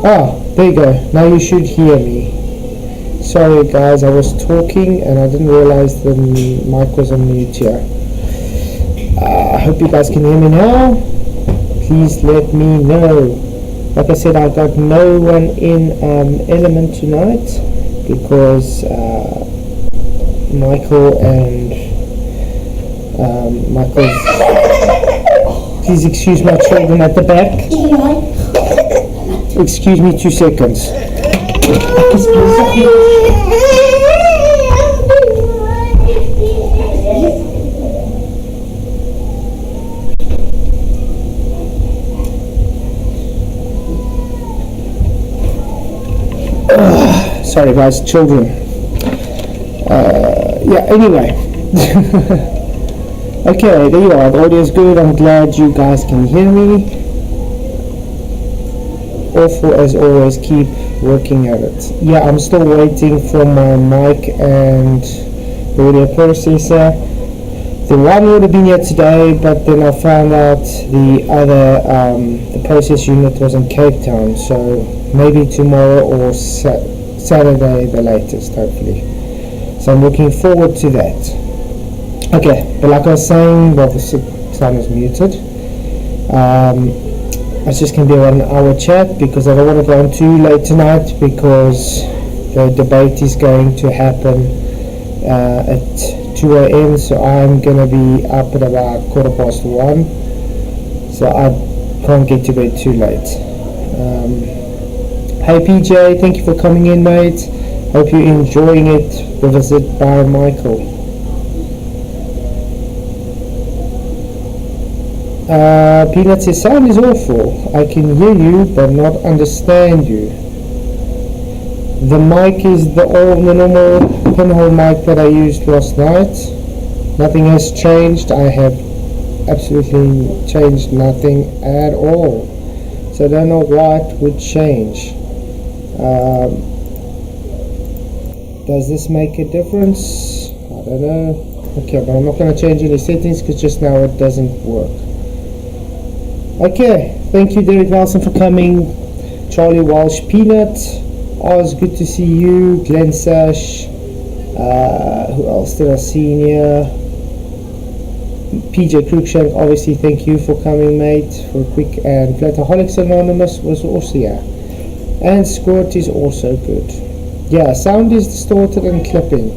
Ah, there you go. Now you should hear me. Sorry guys, I was talking and I didn't realize the mic was on mute here. I hope you guys can hear me now. Please let me know. Like I said, I got no one in Element tonight because Michael and Michael's... Please excuse my children at the back. Excuse me 2 seconds. Sorry guys, children. Yeah, anyway. Okay, there you are. The audio is good. I'm glad you guys can hear me. Awful as always, keep working at it. Yeah, I'm still waiting for my mic and the audio processor. The one would have been here today, but then I found out the other, the process unit was in Cape Town, so maybe tomorrow or Saturday the latest, hopefully. So I'm looking forward to that. Okay, but like I was saying, well, the sound is muted. It's just going to be about an hour chat because I don't want to go on too late tonight because the debate is going to happen at 2 a.m. so I'm going to be up at about 1:15, so I can't get to bed too late. Hey PJ, thank you for coming in, mate. Hope you're enjoying it, the visit by Michael. Peanuts, your sound is awful. I can hear you but not understand you. The mic is the normal pinhole mic that I used last night. Nothing has changed. I have absolutely changed nothing at all. So I don't know what would change. Does this make a difference? I don't know. Okay, but I'm not going to change any settings because just now it doesn't work. Okay, thank you Derek Nelson for coming. Charlie Walsh, Peanut, Oz, good to see you. Glenn Sash, who else did I see in here? PJ Cruikshank, obviously thank you for coming, mate, for a quick, and Flataholics Anonymous was also here. And Squirt is also good. Yeah, sound is distorted and clipping.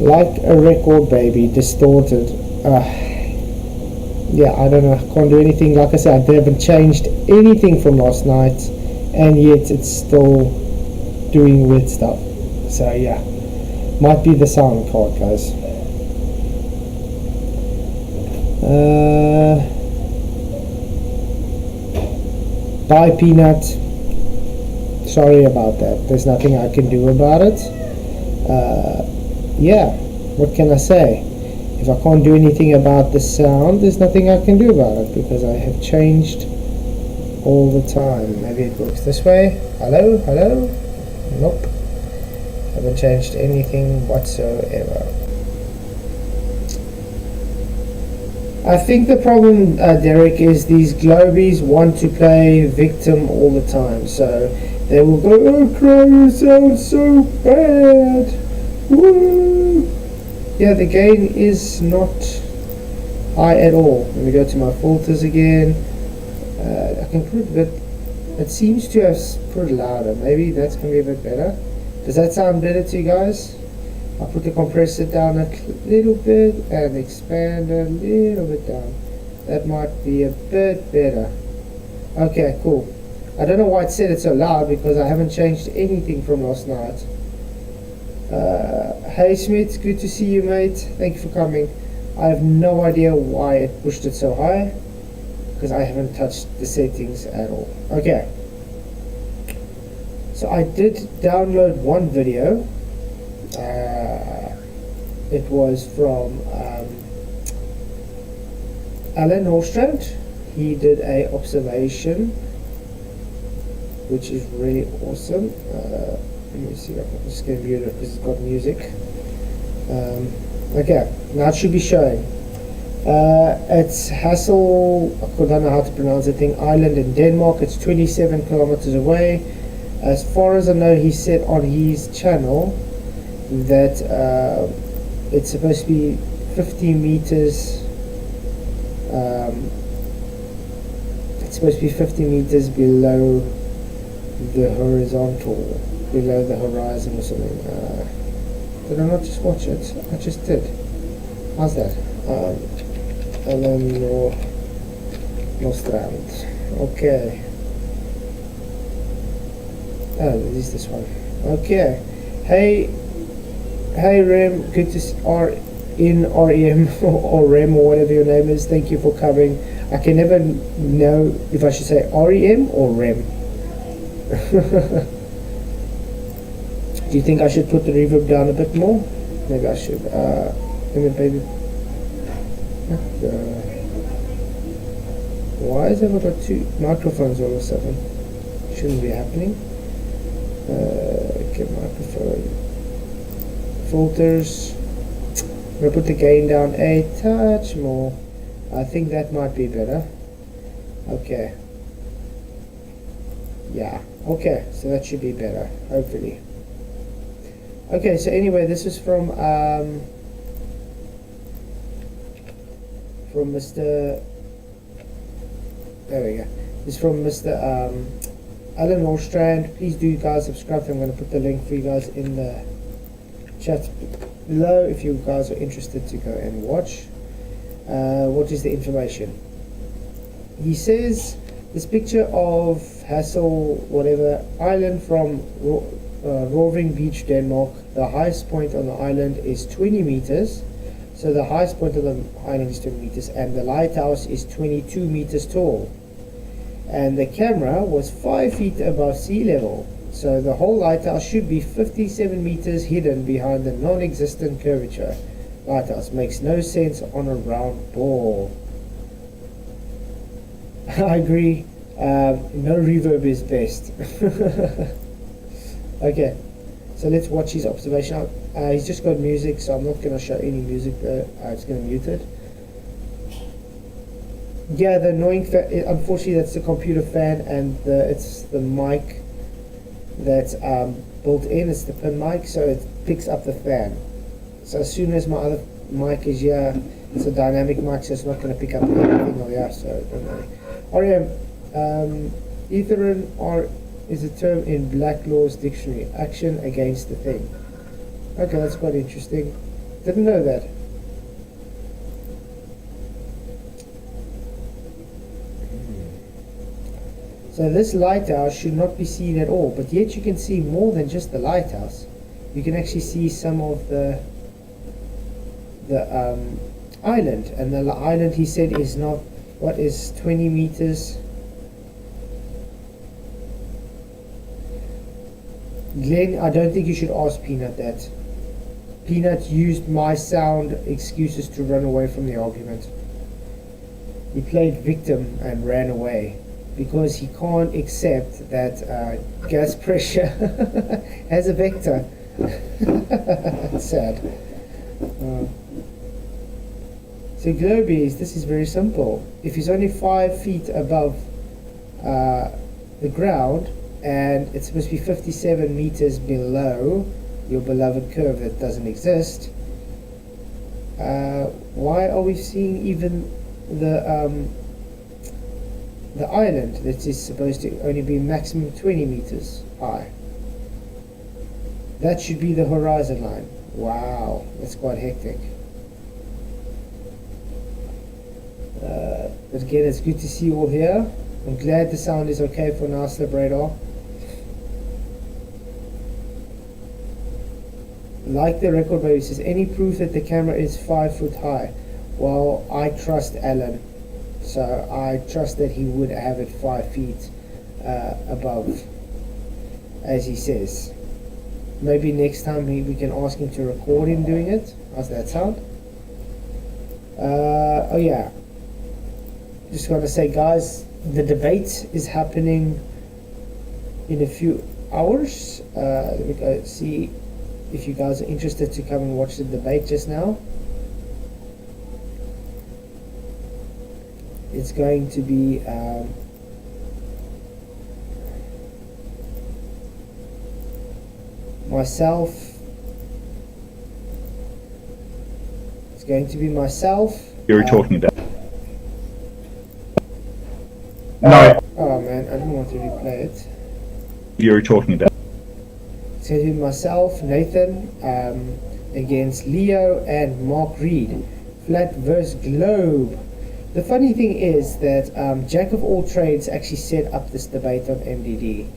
Like a record, baby, distorted. Yeah, I don't know, I can't do anything. Like I said, I haven't changed anything from last night, and yet it's still doing weird stuff. So yeah, might be the sound card, guys. Bye Peanut, sorry about that, there's nothing I can do about it. Yeah, what can I say? If I can't do anything about the sound, there's nothing I can do about it because I have changed all the time. Maybe it works this way. Hello, hello. Nope, haven't changed anything whatsoever. I think the problem, Derek, is these globies want to play victim all the time, so they will go, oh Crow, you sound so bad. Woo. Yeah, the gain is not high at all. Let me go to my filters again. I can put it a bit, it seems to have put it louder. Maybe that's going to be a bit better. Does that sound better to you guys? I'll put the compressor down a little bit and expand a little bit down. That might be a bit better. Okay, cool. I don't know why it said it so loud because I haven't changed anything from last night. Hey Smith, good to see you, mate. Thank you for coming. I have no idea why it pushed it so high because I haven't touched the settings at all. Okay. So I did download one video. It was from Alan Norstrand. He did a observation which is really awesome. Let me see if I can just get it because it's got music. Okay, now it should be showing. It's Hassel, I don't know how to pronounce the thing, Island in Denmark. It's 27 kilometers away. As far as I know, he said on his channel that it's supposed to be 50 meters. It's supposed to be 50 meters below the horizontal, below the horizon or something. Did I not just watch it? I just did. How's that? Ellen Nostrand. Okay. Oh, at least this one. Okay. Hey Rem, good to see in REM or Rem or whatever your name is. Thank you for covering. I can never know if I should say REM or Rem. Do you think I should put the reverb down a bit more? Maybe I should. Maybe. Why has everyone got two microphones all of a sudden? Shouldn't be happening. Okay, microphone. Filters. I'm going to put the gain down a touch more. I think that might be better. Okay. Yeah. Okay, so that should be better, hopefully. Okay, so anyway, this is from Mr. There we go. This is from Mr. Alan Norstrand. Please do, guys, subscribe. I'm going to put the link for you guys in the chat below if you guys are interested to go and watch. What is the information? He says this picture of Hassel, whatever, island from Roving Beach, Denmark. The highest point on the island is 20 meters. So the highest point of the island is 20 meters, and the lighthouse is 22 meters tall. And the camera was 5 feet above sea level. So the whole lighthouse should be 57 meters hidden behind the non-existent curvature. Lighthouse makes no sense on a round ball. I agree. No reverb is best. Okay, so let's watch his observation. He's just got music, so I'm not going to show any music there. I'm just going to mute it. Yeah, the annoying unfortunately that's the computer fan, and it's the mic that's built in. It's the pin mic, so it picks up the fan. So as soon as my other mic is here, it's a dynamic mic, so it's not going to pick up anything over here, so don't worry. Etherin is a term in Blacklaw's dictionary. Action against the thing. Okay, that's quite interesting. Didn't know that. So this lighthouse should not be seen at all, but yet you can see more than just the lighthouse. You can actually see some of the island, and the island, he said, is not, what is 20 meters. Glenn, I don't think you should ask Peanut that. Peanut used my sound excuses to run away from the argument. He played victim and ran away because he can't accept that gas pressure has a vector. It's sad. So Globies, this is very simple. If he's only 5 feet above the ground, and it's supposed to be 57 meters below your beloved curve that doesn't exist, why are we seeing even the island that is supposed to only be maximum 20 meters high? That should be the horizon line. Wow, that's quite hectic. But again, it's good to see you all here. I'm glad the sound is okay for now, Slip Radar. Like the record, baby, says, any proof that the camera is 5 foot high? Well, I trust Alan, so I trust that he would have it 5 feet above, as he says. Maybe next time we can ask him to record him doing it. How's that sound? Oh yeah, just want to say, guys, the debate is happening in a few hours. Let me go see if you guys are interested to come and watch the debate just now. it's going to be myself. It's going to be myself. You're talking about. No. Oh man, I didn't want to replay it. You're talking about. It's going to be myself, Nathan, against Leo and Mark Reed. Flat versus globe. The funny thing is that Jack of all trades actually set up this debate on MDD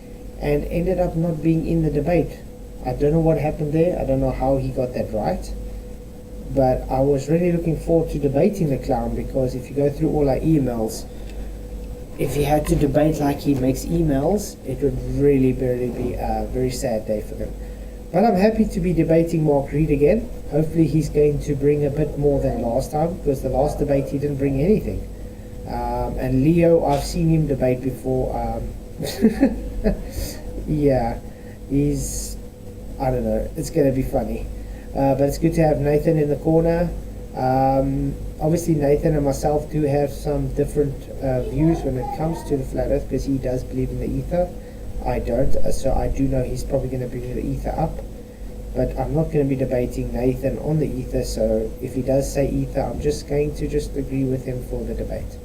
and ended up not being in the debate. I don't know what happened there. I don't know how he got that right. But I was really looking forward to debating the clown, because if you go through all our emails, if he had to debate like he makes emails, it would really be a very sad day for him. But I'm happy to be debating Mark Reed again. Hopefully he's going to bring a bit more than last time, because the last debate he didn't bring anything. And Leo, I've seen him debate before. Yeah, he's, I don't know, it's going to be funny. But it's good to have Nathan in the corner. Obviously Nathan and myself do have some different views when it comes to the flat earth, because he does believe in the ether. I don't, so I do know he's probably going to bring the ether up, but I'm not going to be debating Nathan on the ether. So if he does say ether, I'm just going to agree with him for the debate.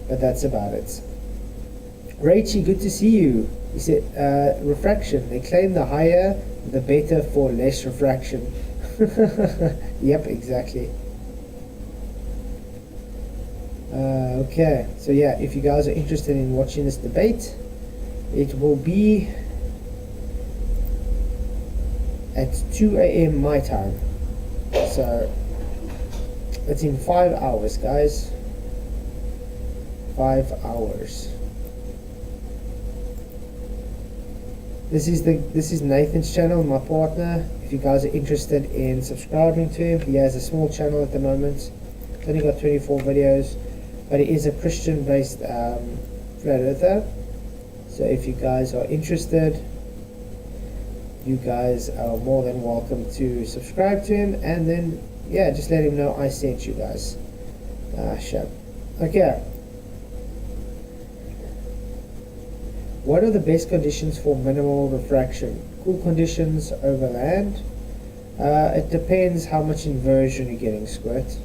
But that's about it. Rachie, good to see you. He said refraction, they claim the higher the better for less refraction. Yep, exactly. Okay, so yeah, if you guys are interested in watching this debate, it will be at 2 a.m. my time. So it's in 5 hours, guys. 5 hours. This is Nathan's channel, my partner. If you guys are interested in subscribing to him, he has a small channel at the moment. He's only got 24 videos, but he is a Christian-based flat earther. So if you guys are interested, you guys are more than welcome to subscribe to him, and then yeah, just let him know I sent you guys. Sure. Okay. What are the best conditions for minimal refraction? Cool conditions over land. It depends how much inversion you're getting, Squirt.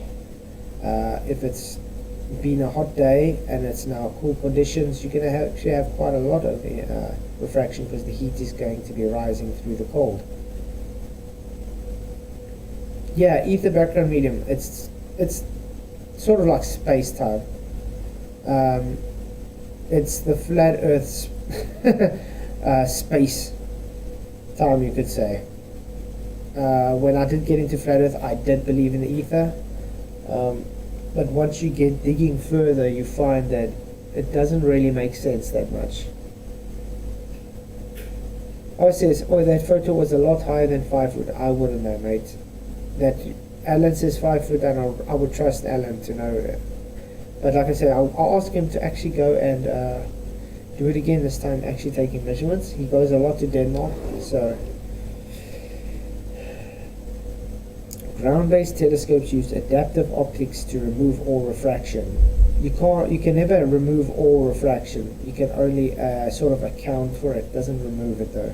If it's been a hot day and it's now cool conditions, you're going to actually have quite a lot of refraction, because the heat is going to be rising through the cold. Yeah, ether background medium. It's sort of like space-time. It's the flat Earth's space time, you could say. When I did get into flat Earth, I did believe in the ether. But once you get digging further, you find that it doesn't really make sense that much. Oh, it says, oh, that photo was a lot higher than 5 foot. I wouldn't know, mate. That Alan says 5 foot, and I would trust Alan to know that. But like I said, I'll ask him to actually go and do it again this time, actually taking measurements. He goes a lot to Denmark, so. Ground-based telescopes use adaptive optics to remove all refraction. You can never remove all refraction. You can only sort of account for it. Doesn't remove it though.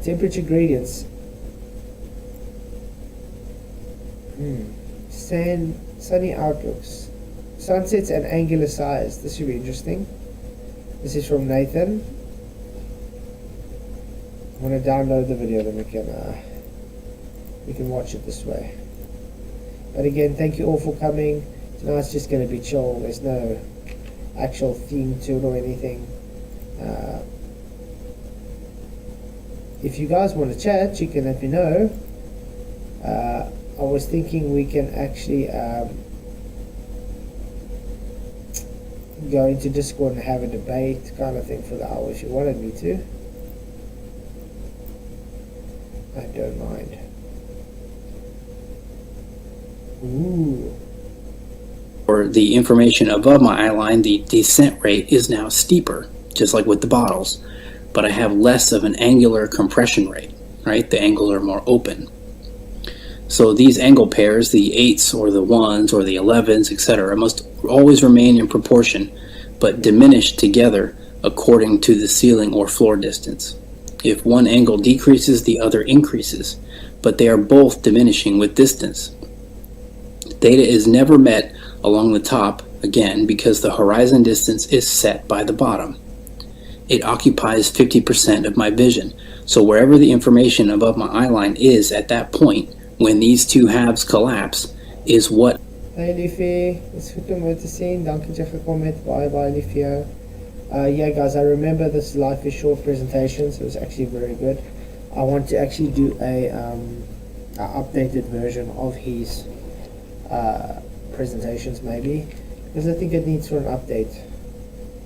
Temperature gradients. Sunny outlooks. Sunsets and angular size. This should be interesting. This is from Nathan. I'm going to download the video, then we can watch it this way. But again, thank you all for coming. Tonight's just going to be chill. There's no actual theme to it or anything. If you guys want to chat, you can let me know. I was thinking we can actually go into Discord and have a debate kind of thing for the hour if you wanted me to. I don't mind. Ooh. For the information above my eye line, the descent rate is now steeper, just like with the bottles, but I have less of an angular compression rate, right? The angles are more open. So these angle pairs, the 8s or the 1s or the 11s, etc., must always remain in proportion, but diminish together according to the ceiling or floor distance. If one angle decreases, the other increases, but they are both diminishing with distance. Theta is never met along the top, again, because the horizon distance is set by the bottom. It occupies 50% of my vision, so wherever the information above my eyeline is at that point, when these two halves collapse, is what... Hey liefie, it's goed om weer te sien. Dankie dat je gekom het. Bye lief vir jou. Yeah guys, I remember this Life is Short presentation, so it was actually very good. I want to actually do a updated version of his presentations maybe, because I think it needs for an update.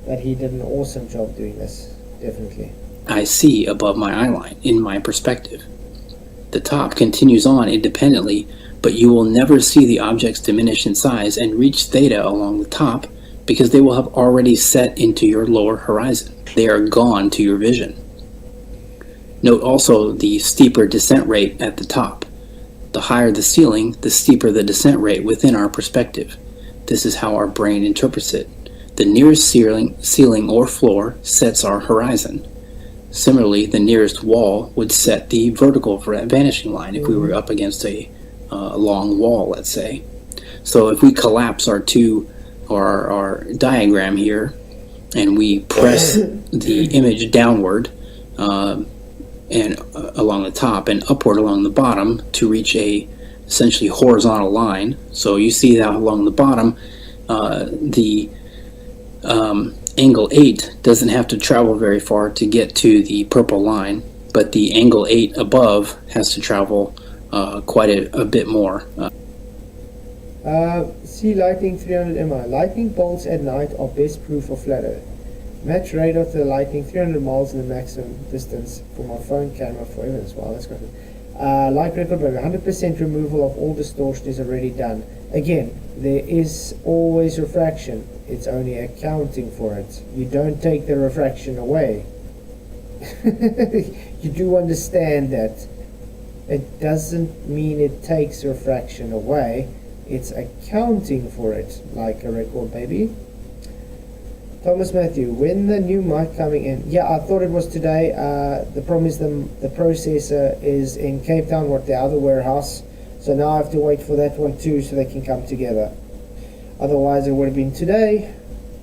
But he did an awesome job doing this, definitely. I see above my eyeline in my perspective. The top continues on independently, but you will never see the objects diminish in size and reach theta along the top because they will have already set into your lower horizon. They are gone to your vision. Note also the steeper descent rate at the top. The higher the ceiling, the steeper the descent rate within our perspective. This is how our brain interprets it. The nearest ceiling or floor sets our horizon. Similarly, the nearest wall would set the vertical vanishing line if we were up against a long wall, let's say. So if we collapse our diagram here and we press the image downward and along the top and upward along the bottom to reach a essentially horizontal line. So you see that along the bottom, the angle 8 doesn't have to travel very far to get to the purple line, but the angle 8 above has to travel quite a bit more. See lightning 300 mi. Lightning bolts at night are best proof of flat Earth. Match radar to the lightning 300 miles in the maximum distance for my phone camera for evidence. Wow, that's good. Like record, but 100% removal of all distortion is already done. Again, there is always refraction. It's only accounting for it. You don't take the refraction away. You do understand that. It doesn't mean it takes refraction away. It's accounting for it, like a record, baby. Thomas Matthew, when the new mic coming in? Yeah, I thought it was today. The problem is the processor is in Cape Town, or the other warehouse. So now I have to wait for that one too, so they can come together. Otherwise, it would have been today.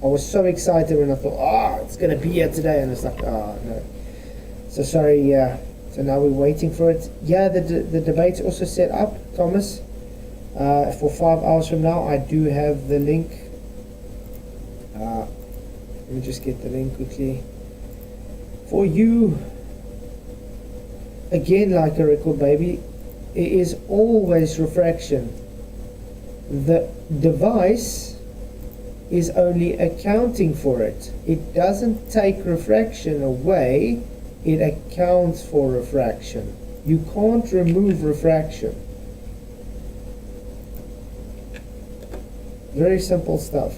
I was so excited when I thought, it's going to be here today. And it's like, no. So sorry, yeah. So now we're waiting for it. Yeah, the debate's also set up, Thomas. For 5 hours from now, I do have the link. Let me just get the link quickly. For you. Again, like a record, baby, it is always refraction. The device is only accounting for it. It doesn't take refraction away, it accounts for refraction. You can't remove refraction. Very simple stuff.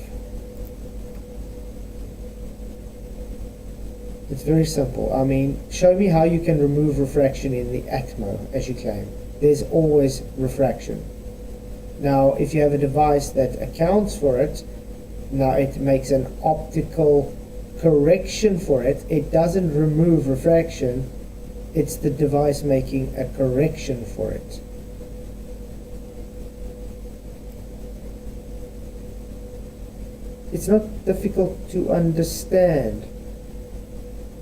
It's very simple. I mean, show me how you can remove refraction in the Atmo, as you claim. There's always refraction. Now, if you have a device that accounts for it, now it makes an optical correction for it. It doesn't remove refraction. It's the device making a correction for it. It's not difficult to understand.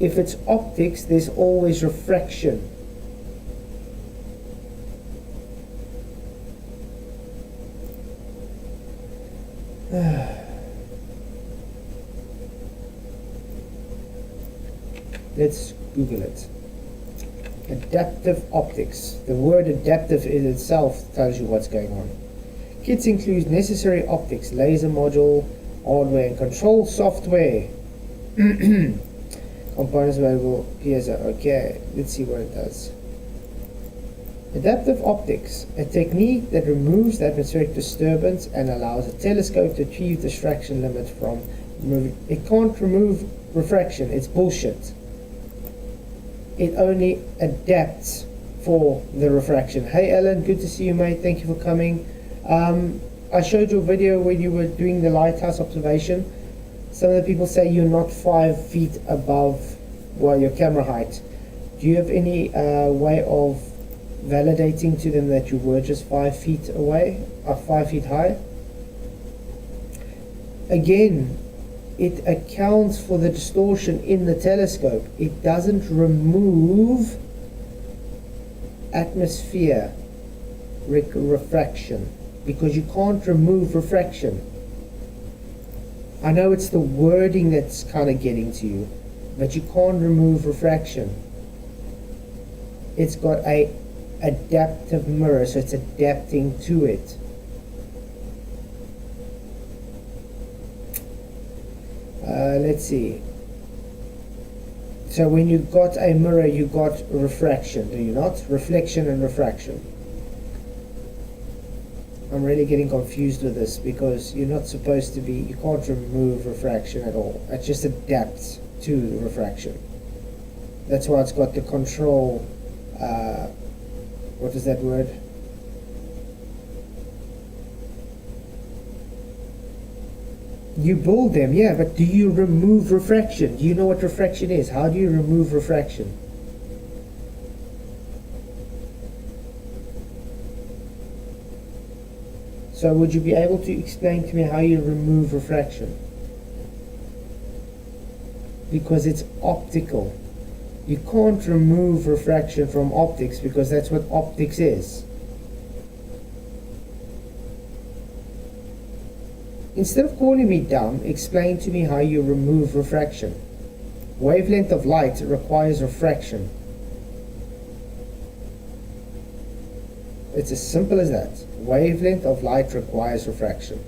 If it's optics, there's always refraction. Let's Google it. Adaptive optics. The word adaptive in itself tells you what's going on. Kits include necessary optics, laser module, hardware and control software. Components available, piezo. Okay, let's see what it does. Adaptive optics, a technique that removes the atmospheric disturbance and allows a telescope to achieve the diffraction limit from removing. It can't remove refraction, it's bullshit. It only adapts for the refraction. Hey Alan, good to see you, mate. Thank you for coming. I showed you a video when you were doing the lighthouse observation. Some of the people say you're not 5 feet above, well, your camera height. Do you have any way of validating to them that you were just 5 feet away, or 5 feet high? Again, it accounts for the distortion in the telescope. It doesn't remove atmosphere refraction, because you can't remove refraction. I know it's the wording that's kind of getting to you, but you can't remove refraction. It's got a adaptive mirror, so it's adapting to it. Let's see. So when you got a mirror, you got refraction, do you not? Reflection and refraction. I'm really getting confused with this, because you're not supposed to be, you can't remove refraction at all. It just adapts to the refraction. That's why it's got the control, what is that word? You build them, yeah, but do you remove refraction? Do you know what refraction is? How do you remove refraction? So would you be able to explain to me how you remove refraction? Because it's optical. You can't remove refraction from optics, because that's what optics is. Instead of calling me dumb, explain to me how you remove refraction. Wavelength of light requires refraction. It's as simple as that. Wavelength of light requires refraction.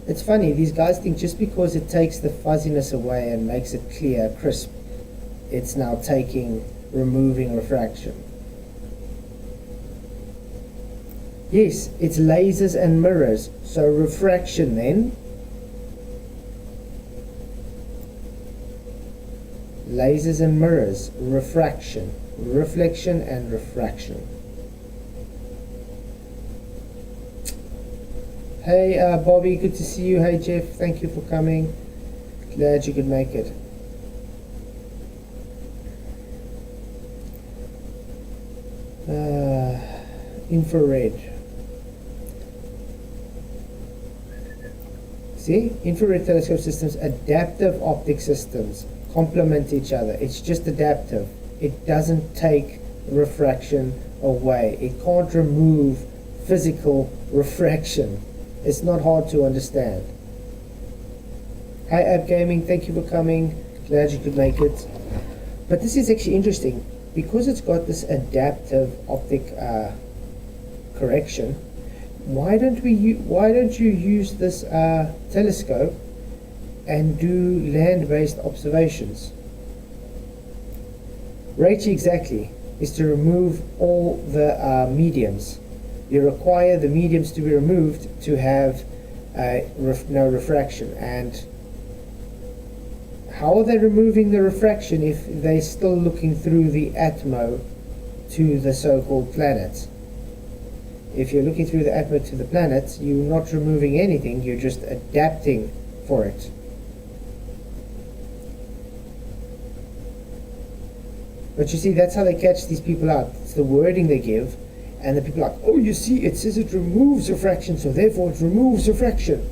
It's funny, these guys think just because it takes the fuzziness away and makes it clear, crisp, it's now removing refraction. Yes, it's lasers and mirrors. So refraction then. Lasers and mirrors, refraction, reflection and refraction. Hey Bobby, good to see you. Hey Jeff, thank you for coming. Glad you could make it. Infrared. See, infrared telescope systems, adaptive optic systems, complement each other. It's just adaptive. It doesn't take refraction away. It can't remove physical refraction. It's not hard to understand. Hi App Gaming, thank you for coming. Glad you could make it. But this is actually interesting, because it's got this adaptive optic correction. Why don't you use this telescope and do land-based observations? Rate exactly is to remove all the mediums. You require the mediums to be removed to have no refraction. And how are they removing the refraction if they're still looking through the atmo to the so-called planets? If you're looking through the atmo to the planets, you're not removing anything, you're just adapting for it. But you see, that's how they catch these people out. It's the wording they give, and the people are like, oh, you see, it says it removes refraction, so therefore it removes refraction.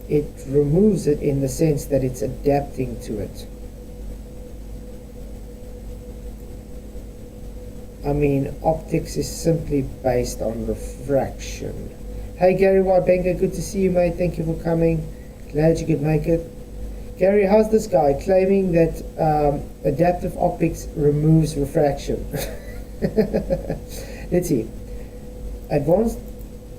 It removes it in the sense that it's adapting to it. I mean, optics is simply based on refraction. Hey Gary Whitebanker, good to see you, mate. Thank you for coming. Glad you could make it. Gary, how's this guy claiming that adaptive optics removes refraction? Let's see. Advanced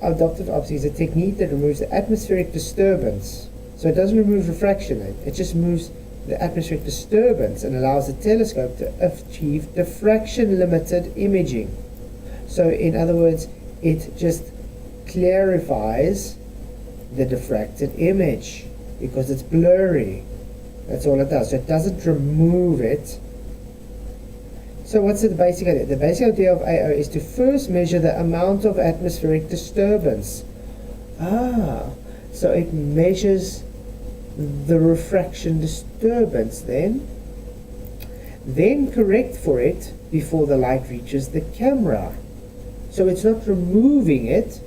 adaptive optics is a technique that removes the atmospheric disturbance. So it doesn't remove refraction, it just removes the atmospheric disturbance and allows the telescope to achieve diffraction limited imaging. So in other words, it just clarifies the diffracted image because it's blurry. That's all it does. So it doesn't remove it. So what's the basic idea? The basic idea of AO is to first measure the amount of atmospheric disturbance. So it measures the refraction disturbance then correct for it before the light reaches the camera. So it's not removing it,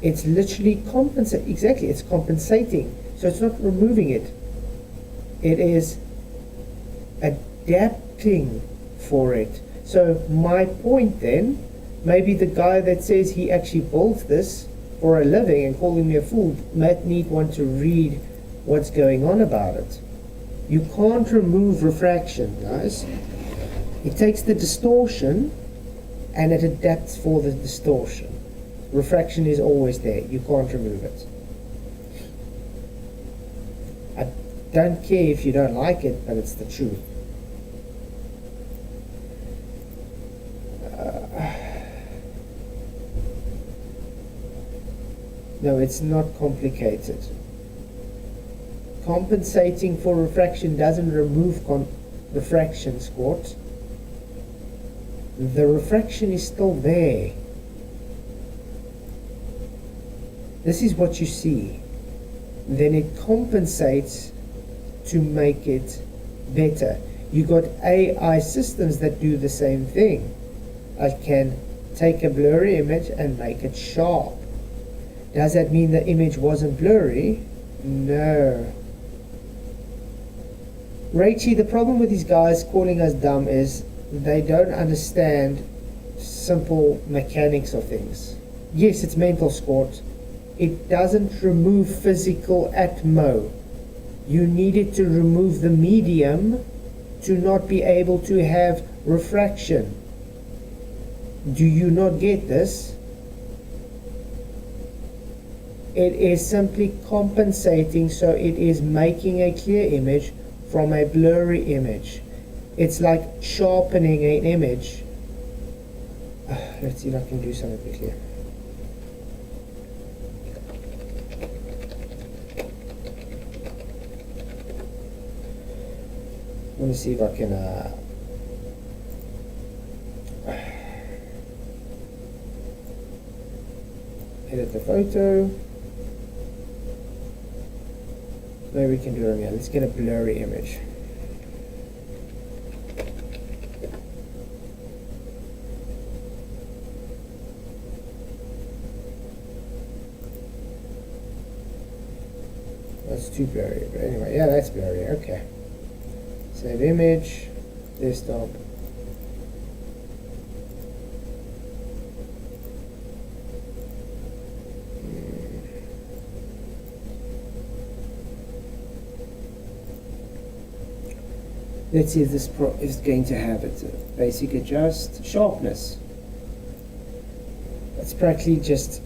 it's literally compensating. Exactly, it's compensating. So it's not removing it, it is adapting for it. So my point then, maybe the guy that says he actually built this for a living and calling me a fool might want to read what's going on about it. You can't remove refraction, guys. It takes the distortion and it adapts for the distortion. Refraction is always there. You can't remove it. I don't care if you don't like it, but it's the truth. No, it's not complicated. Compensating for refraction doesn't remove refraction, Squat. The refraction is still there. This is what you see. Then it compensates to make it better. You got AI systems that do the same thing. I can take a blurry image and make it sharp. Does that mean the image wasn't blurry? No. Rachie, the problem with these guys calling us dumb is they don't understand simple mechanics of things. Yes, it's mental, Squat. It doesn't remove physical atmo. You needed to remove the medium to not be able to have refraction. Do you not get this? It is simply compensating, so it is making a clear image from a blurry image. It's like sharpening an image. Let's see if I can do something quickly. Let me see if I can edit the photo. Maybe we can do it here. Let's get a blurry image. That's too blurry, but anyway, yeah, that's blurry. Okay. Save image, desktop. Let's see if this is going to have it. Basic adjust, sharpness. It's practically just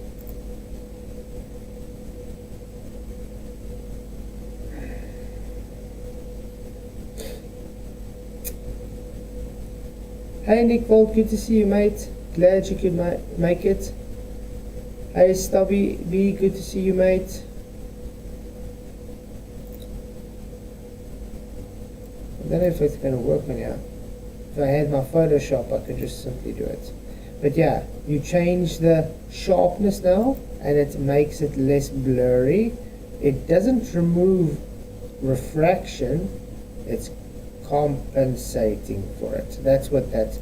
Hey Nick Volt, good to see you, mate. Glad you could make it. Hey Stubby B, good to see you, mate. I don't know if it's going to work on here. If I had my Photoshop, I could just simply do it. But yeah, you change the sharpness now, and it makes it less blurry. It doesn't remove refraction, it's compensating for it. That's what that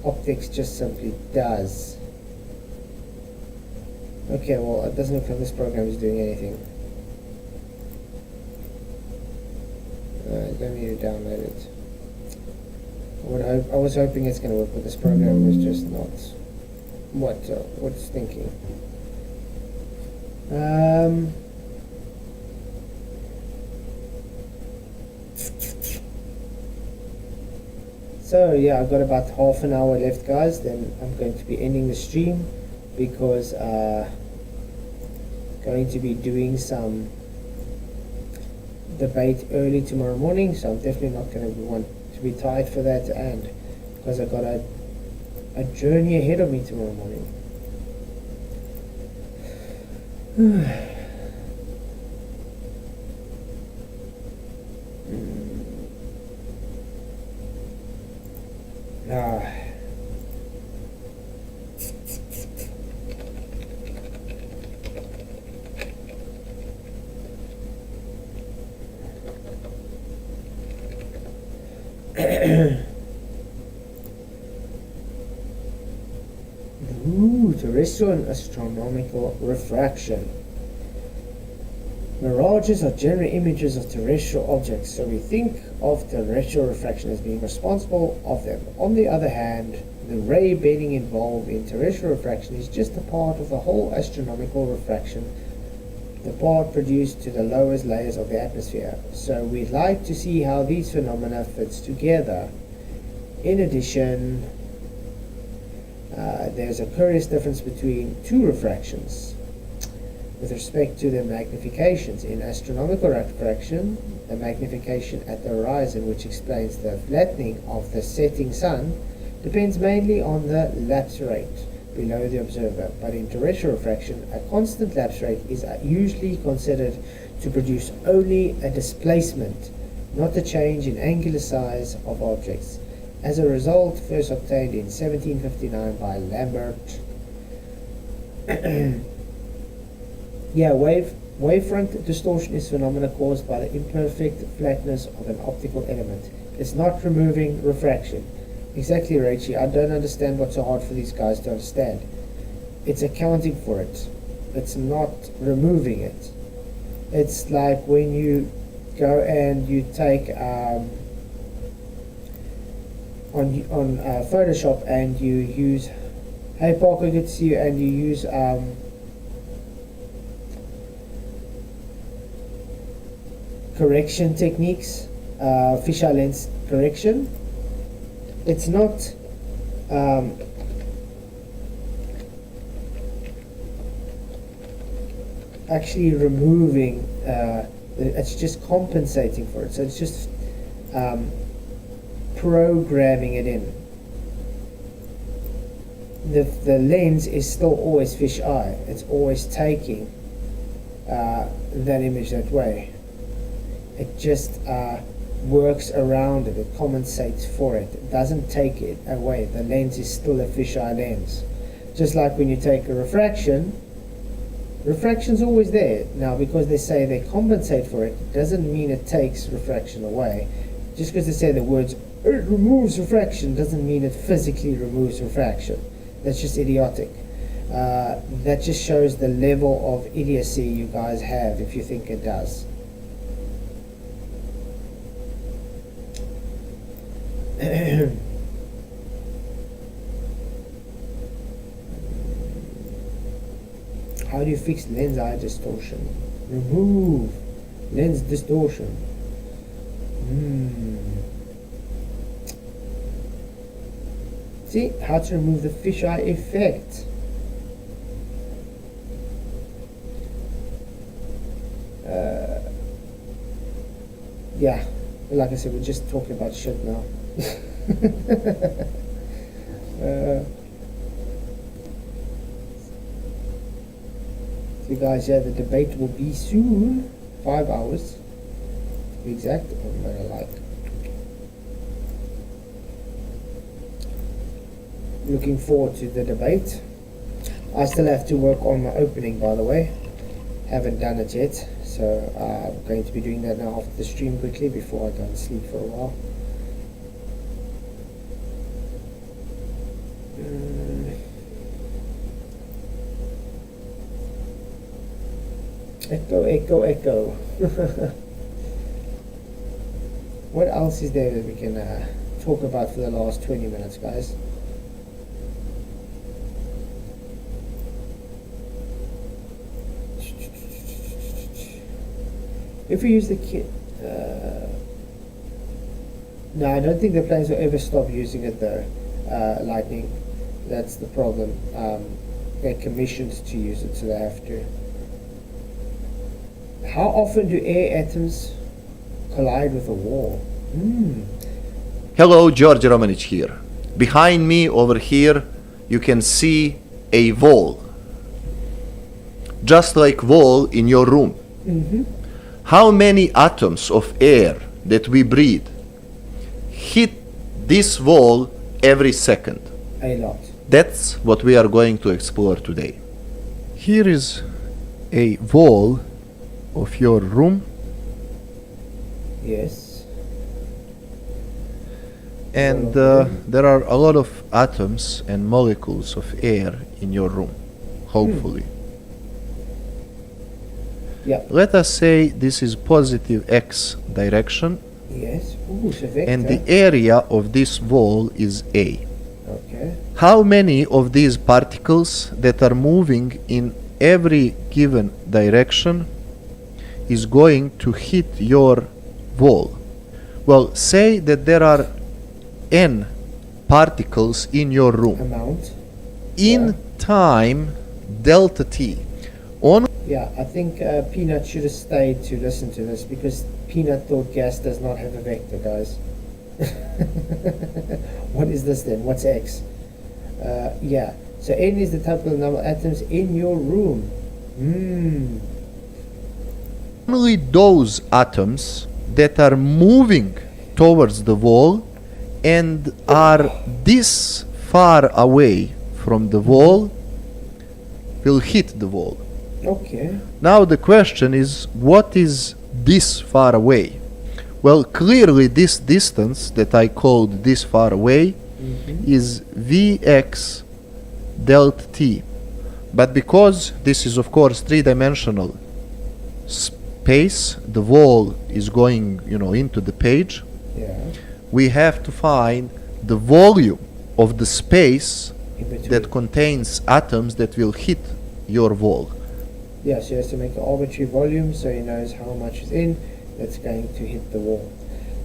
optics just simply does. Okay, well, it doesn't look like this program is doing anything. Don't need to download it. I was hoping it's going to work, but this program was just not what's thinking. So yeah, I've got about half an hour left, guys. Then I'm going to be ending the stream because going to be doing some debate early tomorrow morning, so I'm definitely not going to want to be tired for that, and because I've got a journey ahead of me tomorrow morning. Terrestrial and astronomical refraction. Mirages are generally images of terrestrial objects, so we think of terrestrial refraction as being responsible of them. On the other hand, the ray bending involved in terrestrial refraction is just a part of the whole astronomical refraction, the part produced to the lowest layers of the atmosphere. So we'd like to see how these phenomena fits together. In addition, there's a curious difference between two refractions with respect to their magnifications. In astronomical refraction, the magnification at the horizon, which explains the flattening of the setting sun, depends mainly on the lapse rate below the observer. But in terrestrial refraction, a constant lapse rate is usually considered to produce only a displacement, not a change in angular size of objects. As a result, first obtained in 1759 by Lambert. Wavefront distortion is phenomena caused by the imperfect flatness of an optical element. It's not removing refraction. Exactly, Rachie. I don't understand what's so hard for these guys to understand. It's accounting for it. It's not removing it. It's like when you go and you take on Photoshop and you use, hey Parker, good to see you, and you use correction techniques, fisheye lens correction. It's not actually removing, it's just compensating for it. So it's just programming it in. The lens is still always fisheye. It's always taking that image that way. It just works around it. It compensates for it. It doesn't take it away. The lens is still a fisheye lens. Just like when you take a refraction's always there. Now, because they say they compensate for it, doesn't mean it takes refraction away. Just because they say the words "it removes refraction" doesn't mean it physically removes refraction. That's just idiotic. That just shows the level of idiocy you guys have if you think it does. How do you fix lens eye distortion? Remove lens distortion. See, how to remove the fisheye effect. Yeah, like I said, we're just talking about shit now. So guys, yeah, the debate will be soon. 5 hours to be exact. I'm gonna like. Looking forward to the debate. I still have to work on my opening, by the way. Haven't done it yet, so I'm going to be doing that now after the stream quickly before I go and sleep for a while. Echo. What else is there that we can talk about for the last 20 minutes, guys? If we use the kit, no, I don't think the planes will ever stop using it though. Lightning, that's the problem. They're commissioned to use it, so they have to. How often do air atoms collide with a wall? Hello, George Romanich here. Behind me over here you can see a wall. Just like wall in your room. How many atoms of air that we breathe hit this wall every second. A lot. That's what we are going to explore today. Here is a wall of your room, Yes. and there are a lot of atoms and molecules of air in your room, hopefully. Yeah. Let us say this is positive x direction, Yes. Ooh, so vector. and the area of this wall is A. Okay. How many of these particles that are moving in every given direction is going to hit your wall? Well, say that there are n particles in your room Amount. in time delta t. On Yeah, I think Peanut should have stayed to listen to this because Peanut thought gas does not have a vector, guys. What is this then? What's x? Yeah, so n is the total number of atoms in your room. only those atoms that are moving towards the wall and are this far away from the wall will hit the wall. Okay. Now the question is, what is this far away? Well, clearly this distance that I called this far away is Vx delta t. But because this is of course three-dimensional space, the wall is going, into the page, Yeah. we have to find the volume of the space In between. that contains atoms that will hit your wall. Yeah, so he has to make an arbitrary volume so he knows how much is in that's going to hit the wall.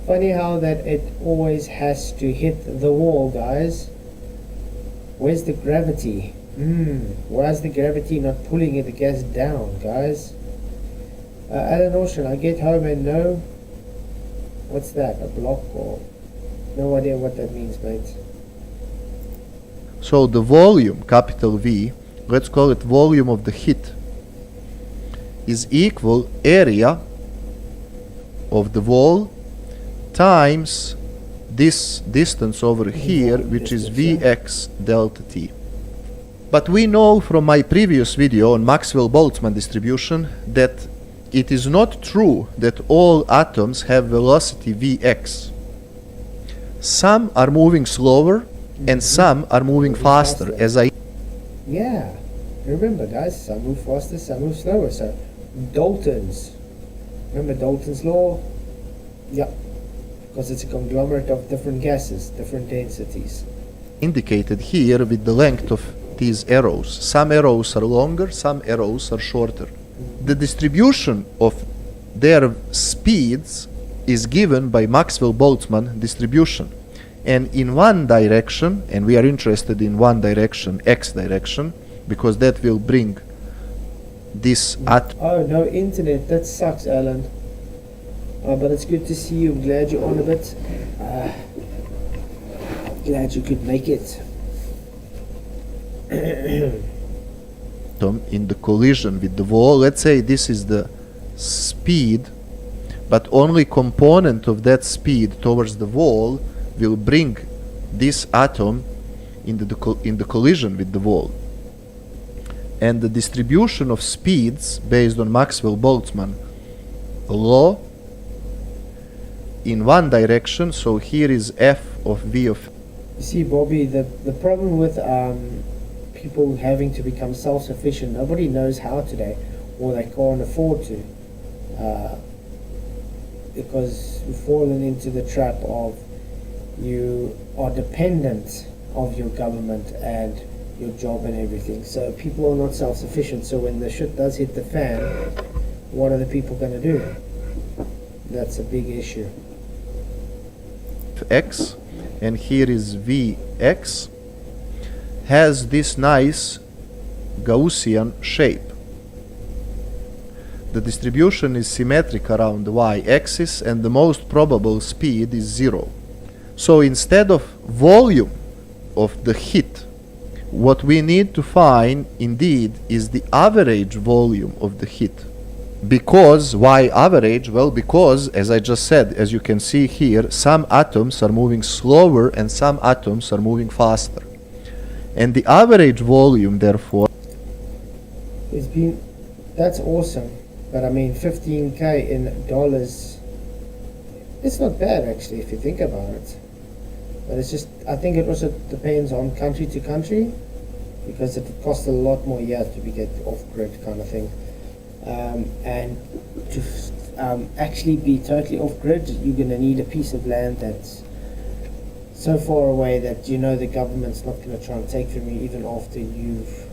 Funny how that it always has to hit the wall, guys. Where's the gravity? Why is the gravity not pulling the gas down, guys? Alan Ocean, I get home and no... What's that? A block or... No idea what that means, mate. So the volume, capital V, let's call it volume of the hit, is equal area of the wall times this distance over here, which is Vx delta t. But we know from my previous video on Maxwell-Boltzmann distribution that it is not true that all atoms have velocity Vx. Some are moving slower and some are moving faster, as I... Yeah. Remember, guys, some move faster, some move slower. So, Dalton's. Remember Dalton's law? Yeah. Because it's a conglomerate of different gases, different densities. indicated here with the length of these arrows. Some arrows are longer, some arrows are shorter. The distribution of their speeds is given by Maxwell-Boltzmann distribution. And in one direction, and we are interested in one direction, x direction, because that will bring this atom. Oh, no internet. That sucks, Alan. But it's good to see you. I'm glad you're on a bit. Glad you could make it. In the collision with the wall. Let's say this is the speed, but only component of that speed towards the wall will bring this atom in the collision with the wall. And the distribution of speeds based on Maxwell-Boltzmann law in one direction, so here is f of v of... You see, Bobby, the problem with people having to become self-sufficient, nobody knows how today, or they can't afford to, because we've fallen into the trap of you are dependent of your government and your job and everything. So people are not self-sufficient. So when the shit does hit the fan, what are the people going to do? That's a big issue. x, and here is Vx, has this nice Gaussian shape. The distribution is symmetric around the y-axis and the most probable speed is 0. So instead of volume of the hit, what we need to find indeed is the average volume of the hit. Because, why average? Well, because, as I just said, as you can see here, some atoms are moving slower and some atoms are moving faster. And the average volume, therefore, that's awesome. But I mean, 15K in dollars, it's not bad actually if you think about it. But it's just, I think it also depends on country to country, because it costs a lot more to get off-grid kind of thing. And to actually be totally off-grid, you're going to need a piece of land that's so far away that you know the government's not going to try and take from you even after you've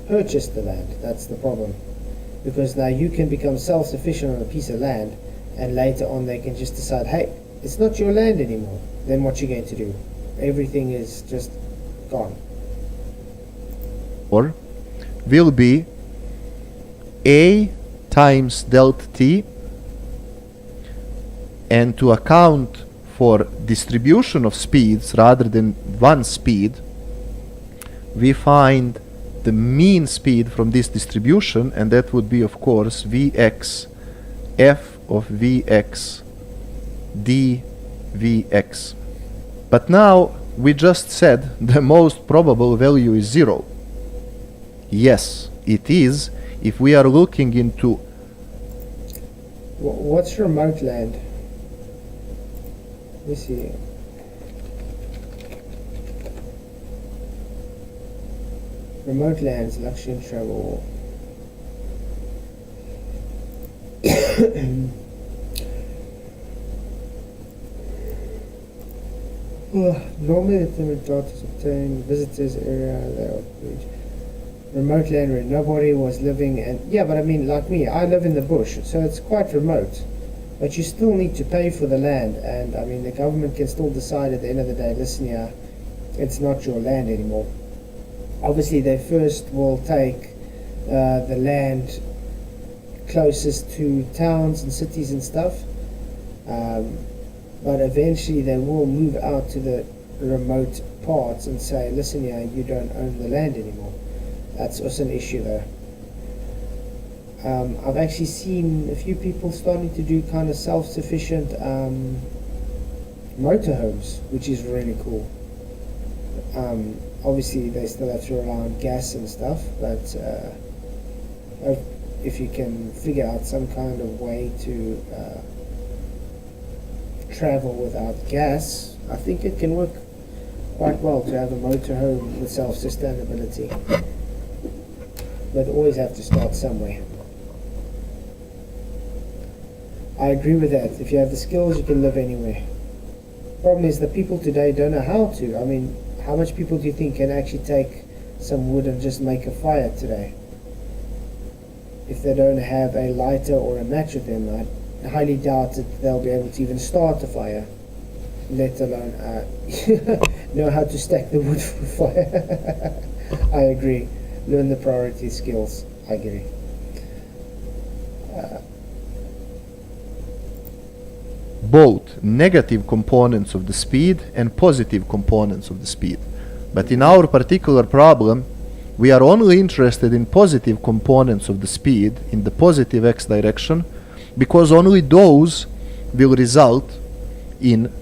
purchased the land. That's the problem. Because now you can become self-sufficient on a piece of land, and later on they can just decide, hey, it's not your land anymore. Then what you're going to do? Everything is just gone. or will be A times delta T, and to account for distribution of speeds rather than one speed, we find the mean speed from this distribution, and that would be of course Vx f of Vx dVx. But now we just said the most probable value is 0. Yes, it is if we are looking into What's remote land? Let me see. Remote lands, luxury and travel. Normally the timid daughters obtain visitors area that remote land where nobody was living, and yeah, but I mean, like me, I live in the bush, so it's quite remote, but you still need to pay for the land, and I mean the government can still decide at the end of the day, listen here, it's not your land anymore. Obviously they first will take the land closest to towns and cities and stuff, but eventually they will move out to the remote parts and say, listen here, you don't own the land anymore. That's also an issue though. I've actually seen a few people starting to do kind of self-sufficient motorhomes, which is really cool. Obviously they still have to rely on gas and stuff, but if you can figure out some kind of way to travel without gas, I think it can work quite well to have a motorhome with self-sustainability. But always have to start somewhere. I agree with that. If you have the skills, you can live anywhere. Problem is that people today don't know how to. I mean, how much people do you think can actually take some wood and just make a fire today? If they don't have a lighter or a match with them, I highly doubt that they'll be able to even start a fire, let alone know how to stack the wood for fire. I agree. Learn the priority skills. I agree. both negative components of the speed and positive components of the speed. But in our particular problem, we are only interested in positive components of the speed in the positive x direction, because only those will result in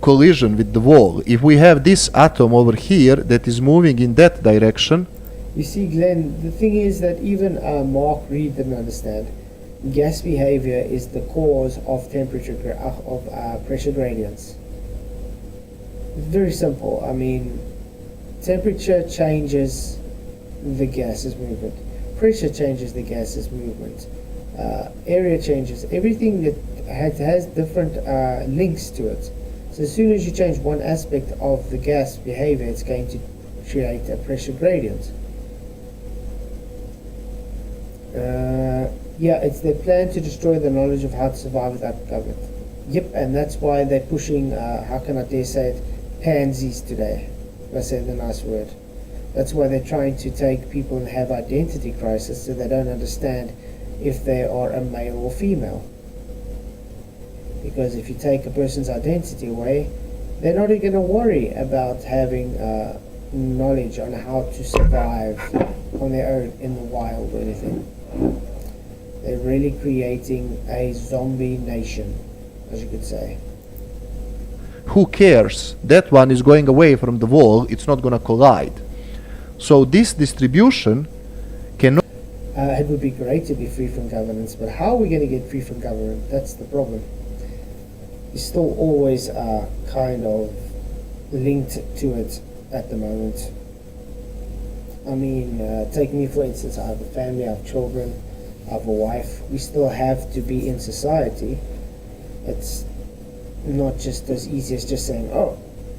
collision with the wall. If we have this atom over here that is moving in that direction, you see, Glenn, the thing is that even Mark Reed didn't understand. Gas behavior is the cause of pressure gradients. It's very simple. I mean, temperature changes the gas's movement. Pressure changes the gas's movement. Area changes. Everything that has different links to it. So as soon as you change one aspect of the gas behavior, it's going to create a pressure gradient. Yeah, it's their plan to destroy the knowledge of how to survive without government. Yep, and that's why they're pushing, how can I dare say it, pansies today, if I say the nice word. That's why they're trying to take people and have identity crisis, so they don't understand if they are a male or female. Because if you take a person's identity away, they're not going to worry about having knowledge on how to survive on their own in the wild or anything. They're really creating a zombie nation, as you could say. Who cares? That one is going away from the wall, it's not going to collide. So this distribution cannot. It would be great to be free from governance, but how are we going to get free from government? That's the problem. You're still always kind of linked to it at the moment. I mean, take me for instance, I have a family, I have children, I have a wife. We still have to be in society. It's not just as easy as just saying, oh,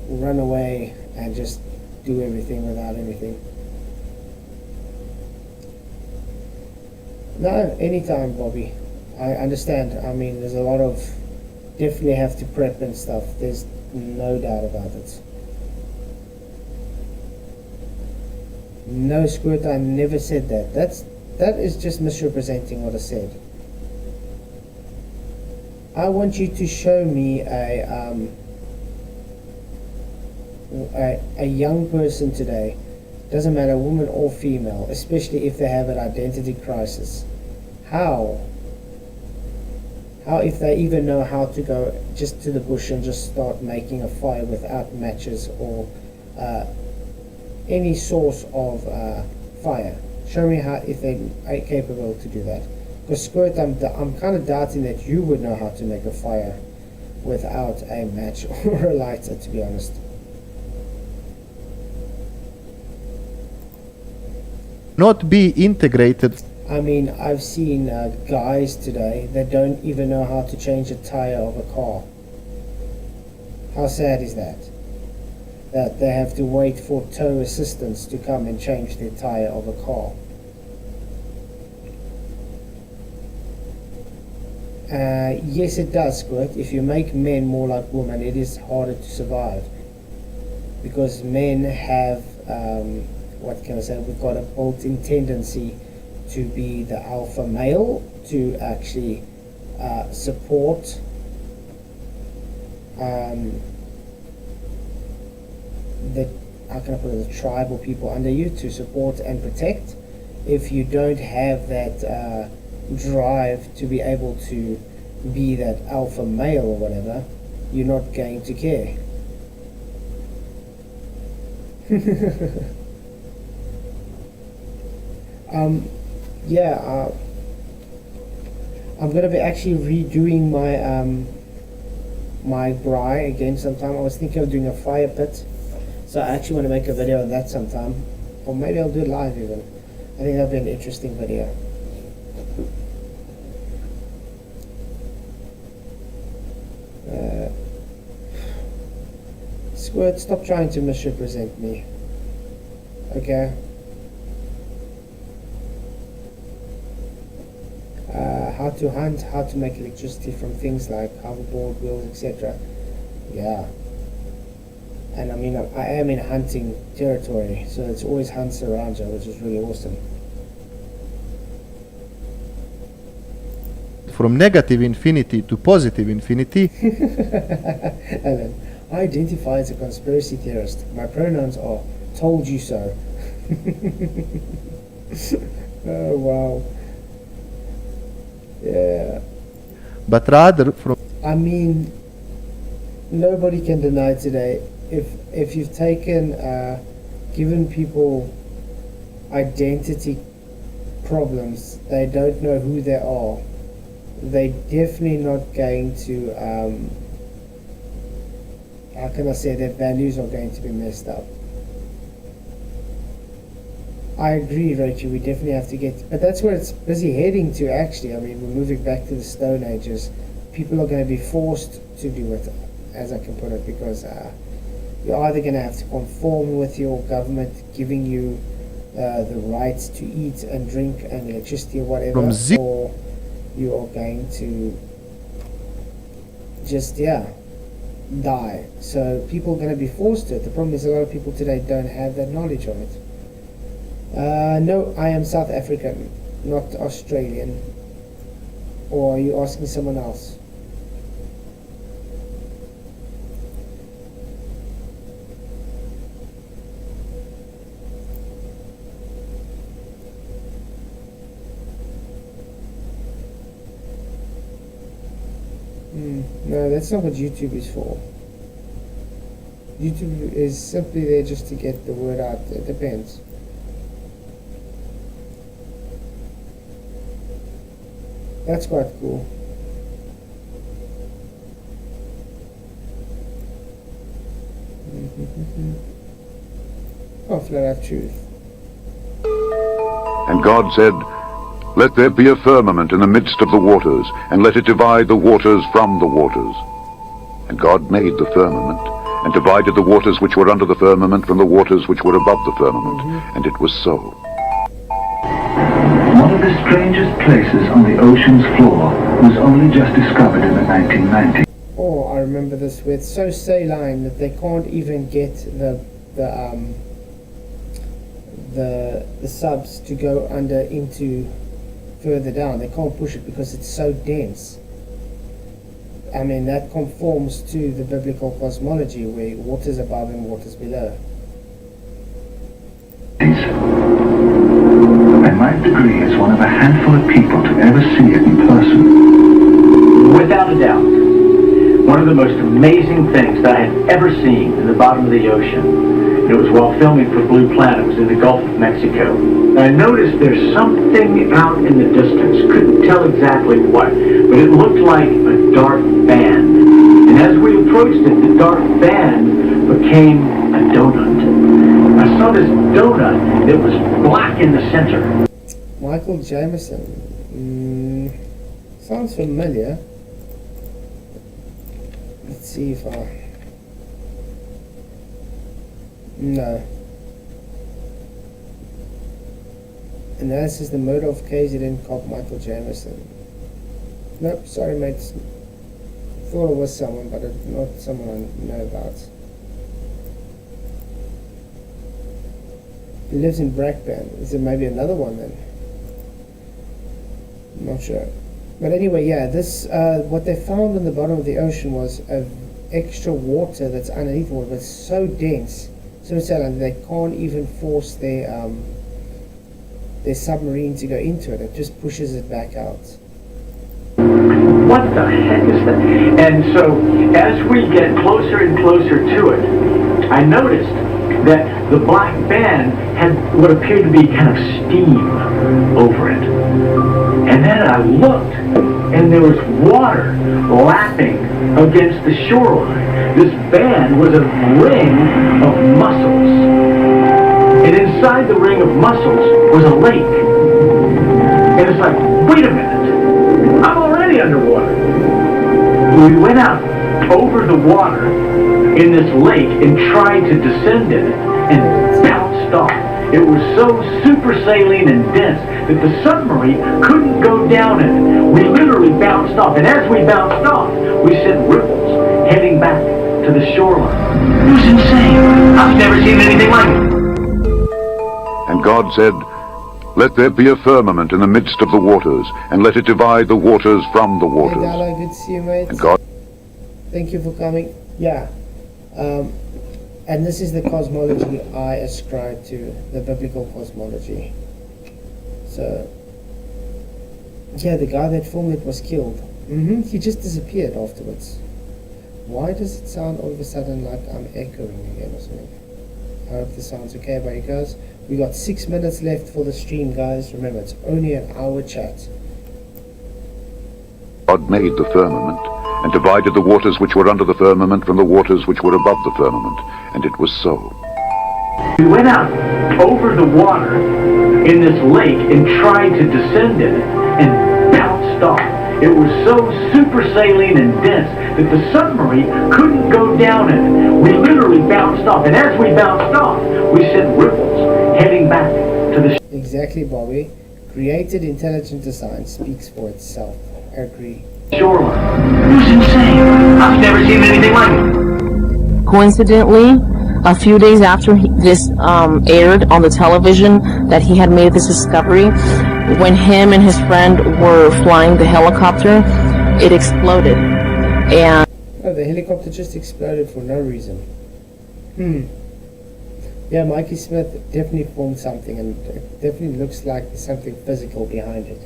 run away and just do everything without anything. No, anytime, Bobby. I understand. I mean, there's a lot of, definitely have to prep and stuff. There's no doubt about it. No, Squirt, I never said that. That is just misrepresenting what I said. I want you to show me a young person today, doesn't matter woman or female, especially if they have an identity crisis. How if they even know how to go just to the bush and just start making a fire without matches or any source of fire. Show me how if they are capable to do that. Because Squirt, I'm kind of doubting that you would know how to make a fire without a match or a lighter, to be honest. Not be integrated. I mean, I've seen guys today that don't even know how to change a tire of a car. How sad is that? That they have to wait for tow assistance to come and change their tire of a car. Yes, it does, Squirt. If you make men more like women, it is harder to survive. Because men have, what can I say, we've got a built-in tendency to be the alpha male, to actually support the, how can I put it, the tribe or people under you, to support and protect. If you don't have that drive to be able to be that alpha male or whatever, you're not going to care. Yeah, I'm gonna be actually redoing my my braai again sometime. I was thinking of doing a fire pit, so I actually want to make a video of that sometime, or maybe I'll do it live even. I think that'd be an interesting video. Squirt, stop trying to misrepresent me. Okay? How to hunt, how to make electricity from things like hoverboard wheels, etc. Yeah. And I mean, I am in hunting territory, so it's always hunts around here, which is really awesome. From negative infinity to positive infinity. Alan, I identify as a conspiracy theorist. My pronouns are told you so. Oh, wow. Yeah. But rather from. I mean, nobody can deny today, if you've taken, given people identity problems, they don't know who they are, they're definitely not going to, how can I say, their values are going to be messed up. I agree, Rachel, we definitely have to get, but that's where it's busy heading to actually. I mean, we're moving back to the Stone Ages. People are going to be forced to do it, as I can put it, because you're either going to have to conform with your government giving you the rights to eat and drink and electricity or whatever, or you are going to just, die. So people are going to be forced to it. The problem is a lot of people today don't have that knowledge of it. No, I am South African, not Australian. Or are you asking someone else? No, that's not what YouTube is for. YouTube is simply there just to get the word out. It depends. That's quite cool. Oh, flat out truth. And God said, "Let there be a firmament in the midst of the waters, and let it divide the waters from the waters." And God made the firmament, and divided the waters which were under the firmament from the waters which were above the firmament. And it was so. One of the strangest places on the ocean's floor was only just discovered in the 1990s. Oh, I remember this where it's so saline that they can't even get the subs to go under into further down. They can't push it because it's so dense. I mean, that conforms to the biblical cosmology where water's above and water's below. And my degree is one of a handful of people to ever see it in person. Without a doubt, one of the most amazing things that I had ever seen in the bottom of the ocean. It was while filming for Blue Planet. It was in the Gulf of Mexico. And I noticed there's something out in the distance. Couldn't tell exactly what, but it looked like a dark band. And as we approached it, the dark band became a donut. I saw this donut that was black in the center. Michael Jameson. Sounds familiar. Let's see if I... No. Analysis the murder of KZN cop Michael Jameson. Nope, sorry mates. Thought it was someone, but not someone I know about. He lives in Brackban. Is it maybe another one then? I'm not sure. But anyway, yeah, this what they found in the bottom of the ocean was extra water that's underneath water, but it's so dense, so saline, they can't even force their submarine to go into it. It just pushes it back out. What the heck is that? And so, as we get closer and closer to it, I noticed that the black band had what appeared to be kind of steam over it. And then I looked, and there was water lapping against the shoreline. This band was a ring of mussels. And inside the ring of mussels was a lake. And it's like, wait a minute, I'm already underwater. We went out over the water in this lake and tried to descend in it and bounced off. It was so super saline and dense that the submarine couldn't go down in it. We literally bounced off, and as we bounced off, we sent ripples heading back to the shoreline. It was insane. I've never seen anything like it. And God said, "Let there be a firmament in the midst of the waters, and let it divide the waters from the Hey waters." Dala, good to see you mate. And God Thank you for coming. Yeah. And this is the cosmology I ascribe to, the biblical cosmology. So, yeah, the guy that filmed it was killed. He just disappeared afterwards. Why does it sound all of a sudden like I'm echoing again or something? I hope this sounds okay by you guys. We got 6 minutes left for the stream, guys. Remember, it's only an hour chat. made the firmament, and divided the waters which were under the firmament from the waters which were above the firmament. And it was so. We went out over the water in this lake and tried to descend in it and bounced off. It was so super saline and dense that the submarine couldn't go down in it. We literally bounced off, and as we bounced off, we sent ripples heading back to the... Exactly, Bobby. Created intelligent design speaks for itself. I agree. Shoreline. It was insane. I've never seen anything like it. Coincidentally, a few days after this aired on the television that he had made this discovery, when him and his friend were flying the helicopter, it exploded. And oh, the helicopter just exploded for no reason. Yeah, Mikey Smith definitely formed something, and it definitely looks like there's something physical behind it.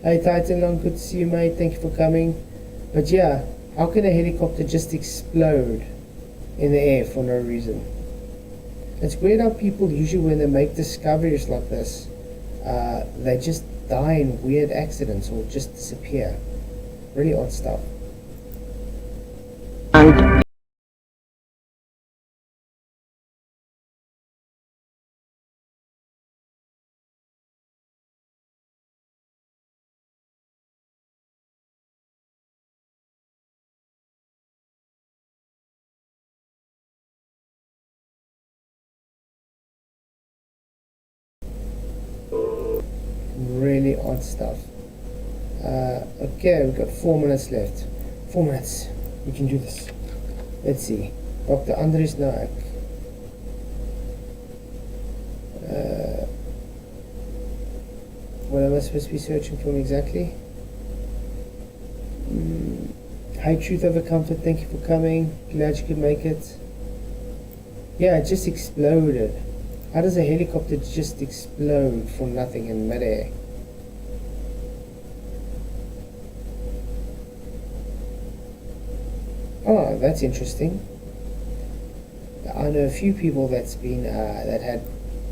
Hey Titan Long, good to see you, mate. Thank you for coming. But yeah, how can a helicopter just explode in the air for no reason? It's weird how people usually, when they make discoveries like this, they just die in weird accidents or just disappear. Really odd stuff. And Really odd stuff. Okay, we've got 4 minutes left. 4 minutes. We can do this. Let's see. Dr. Andres Naik. What am I supposed to be searching for exactly? Hi, Truth Over Comfort. Thank you for coming. Glad you could make it. Yeah, it just exploded. How does a helicopter just explode from nothing in midair? Oh, that's interesting. I know a few people that's been that had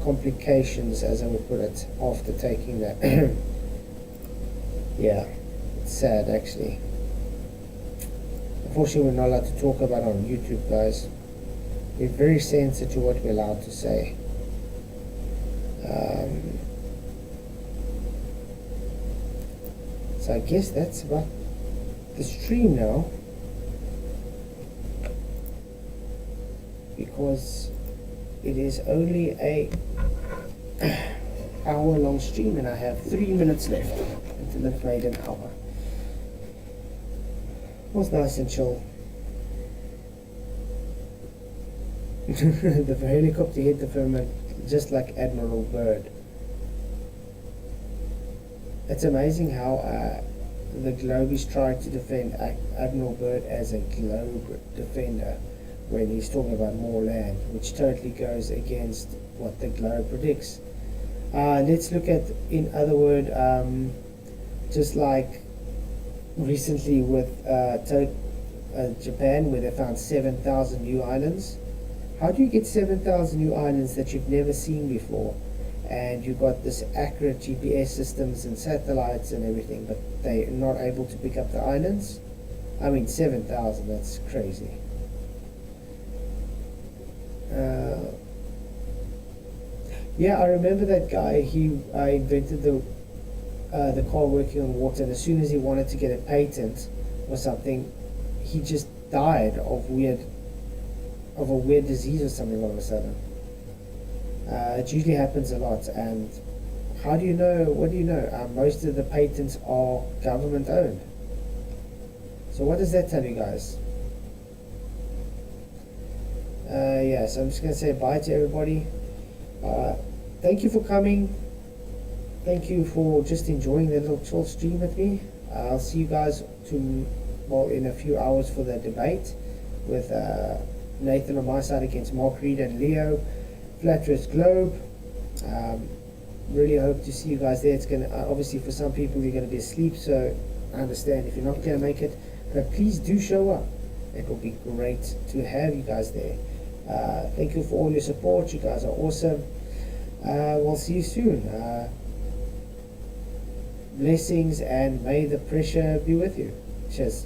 complications, as I would put it, after taking that. Yeah, it's sad actually. Unfortunately, we're not allowed to talk about it on YouTube, guys. We're very sensitive to what we're allowed to say. So I guess that's about the stream now, because it is only a hour-long stream and I have 3 minutes left until I've made an hour. It was nice and chill. The helicopter hit the firmament just like Admiral Byrd. It's amazing how the Globies tried to defend Admiral Byrd as a globe defender when he's talking about more land, which totally goes against what the globe predicts. Let's look at, in other words, just like recently with Japan, where they found 7,000 new islands. How do you get 7,000 new islands that you've never seen before? And you've got this accurate GPS systems and satellites and everything, but they're not able to pick up the islands? I mean, 7,000, that's crazy. Yeah, I remember that guy. He invented the car working on water, and as soon as he wanted to get a patent or something, he just died of a weird disease or something all of a sudden. It usually happens a lot. And how do you know? What do you know? Most of the patents are government owned. So what does that tell you guys? Yeah, so I'm just going to say bye to everybody. Thank you for coming. Thank you for just enjoying the little chill stream with me. I'll see you guys in a few hours for the debate with Nathan on my side against Mark Reed and Leo. Flat Earth Globe. Really hope to see you guys there. It's going to, obviously for some people you're going to be asleep, so I understand if you're not going to make it, but please do show up. It will be great to have you guys there. Thank you for all your support. You guys are awesome. We'll see you soon. Blessings, and may the pressure be with you. Cheers.